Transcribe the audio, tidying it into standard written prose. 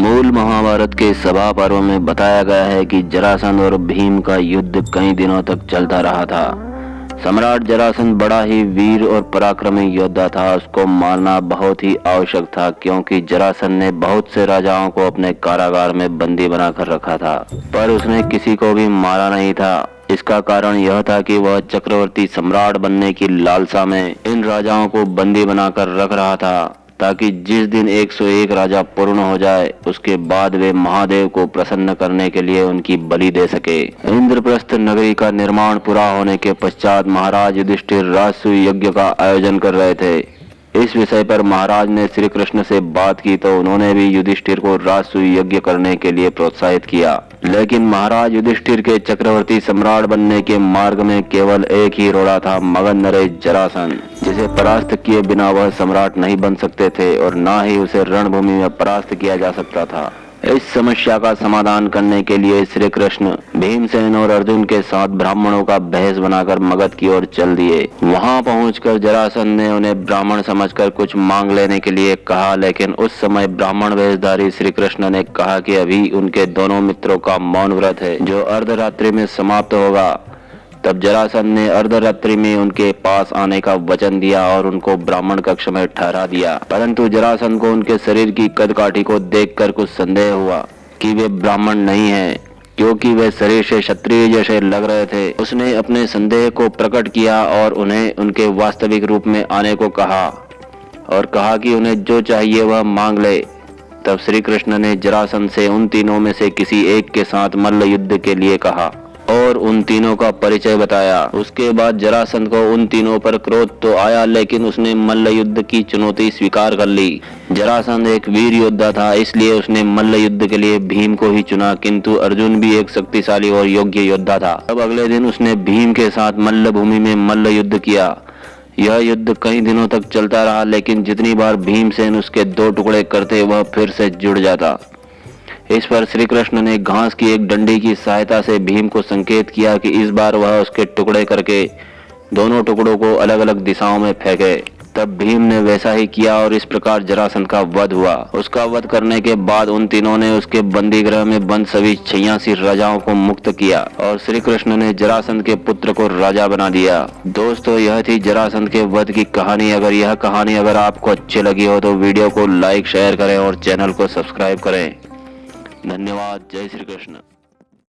मूल महाभारत के सभा पर्व में बताया गया है कि जरासंध और भीम का युद्ध कई दिनों तक चलता रहा था। सम्राट जरासंध बड़ा ही वीर और पराक्रमी योद्धा था। उसको मारना बहुत ही आवश्यक था क्योंकि जरासंध ने बहुत से राजाओं को अपने कारागार में बंदी बनाकर रखा था, पर उसने किसी को भी मारा नहीं था। इसका कारण यह था कि वह चक्रवर्ती सम्राट बनने की लालसा में इन राजाओं को बंदी बनाकर रख रहा था, ताकि जिस दिन 101 राजा पूर्ण हो जाए उसके बाद वे महादेव को प्रसन्न करने के लिए उनकी बलि दे सके। इंद्रप्रस्थ नगरी का निर्माण पूरा होने के पश्चात महाराज युधिष्ठिर राजसूय यज्ञ का आयोजन कर रहे थे। इस विषय पर महाराज ने श्री कृष्ण से बात की तो उन्होंने भी युधिष्ठिर को राजसूय यज्ञ करने के लिए प्रोत्साहित किया, लेकिन महाराज युधिष्ठिर के चक्रवर्ती सम्राट बनने के मार्ग में केवल एक ही रोड़ा था, मगन नरेश जरासंध, जिसे परास्त किए बिना वह सम्राट नहीं बन सकते थे और न ही उसे रणभूमि में परास्त किया जा सकता था। इस समस्या का समाधान करने के लिए श्री कृष्ण भीमसेन और अर्जुन के साथ ब्राह्मणों का भेष बनाकर मगध की ओर चल दिए। वहां पहुंचकर जरासंध ने उन्हें ब्राह्मण समझकर कुछ मांग लेने के लिए कहा, लेकिन उस समय ब्राह्मण वेशधारी श्री कृष्ण ने कहा कि अभी उनके दोनों मित्रों का मौन व्रत है जो अर्धरात्रि में समाप्त होगा। तब जरासंध ने अर्धरात्रि में उनके पास आने का वचन दिया और उनको ब्राह्मण कक्ष में ठहरा दिया, परंतु जरासंध को उनके शरीर की कदकाठी को देखकर कुछ संदेह हुआ कि वे ब्राह्मण नहीं हैं, क्योंकि वे शरीर से क्षत्रिय जैसे लग रहे थे। उसने अपने संदेह को प्रकट किया और उन्हें उनके वास्तविक रूप में आने को कहा और कहा कि उन्हें जो चाहिए वह मांग ले। तब श्री कृष्ण ने जरासंध से उन तीनों में से किसी एक के साथ मल्ल युद्ध के लिए कहा और उन तीनों का परिचय बताया। उसके बाद जरासंध को उन तीनों पर क्रोध तो आया, लेकिन उसने मल्ल युद्ध की चुनौती स्वीकार कर ली। जरासंध एक वीर योद्धा था, इसलिए उसने मल्ल युद्ध के लिए भीम को ही चुना, किंतु अर्जुन भी एक शक्तिशाली और योग्य योद्धा था। अब अगले दिन उसने भीम के साथ मल्ल भूमि में मल्ल युद्ध किया। यह युद्ध कई दिनों तक चलता रहा, लेकिन जितनी बार भीमसेन उसके दो टुकड़े करते वह फिर से जुड़ जाता। इस पर श्री कृष्ण ने घास की एक डंडी की सहायता से भीम को संकेत किया कि इस बार वह उसके टुकड़े करके दोनों टुकड़ों को अलग अलग दिशाओं में फेंके। तब भीम ने वैसा ही किया और इस प्रकार जरासंध का वध हुआ। उसका वध करने के बाद उन तीनों ने उसके बंदी गृह में बंद सभी 86 राजाओं को मुक्त किया और श्री कृष्ण ने जरासंध के पुत्र को राजा बना दिया। दोस्तों, यह थी जरासंध के वध की कहानी। अगर यह कहानी आपको अच्छी लगी हो तो वीडियो को लाइक शेयर करें और चैनल को सब्सक्राइब करें। धन्यवाद। जय श्री कृष्ण।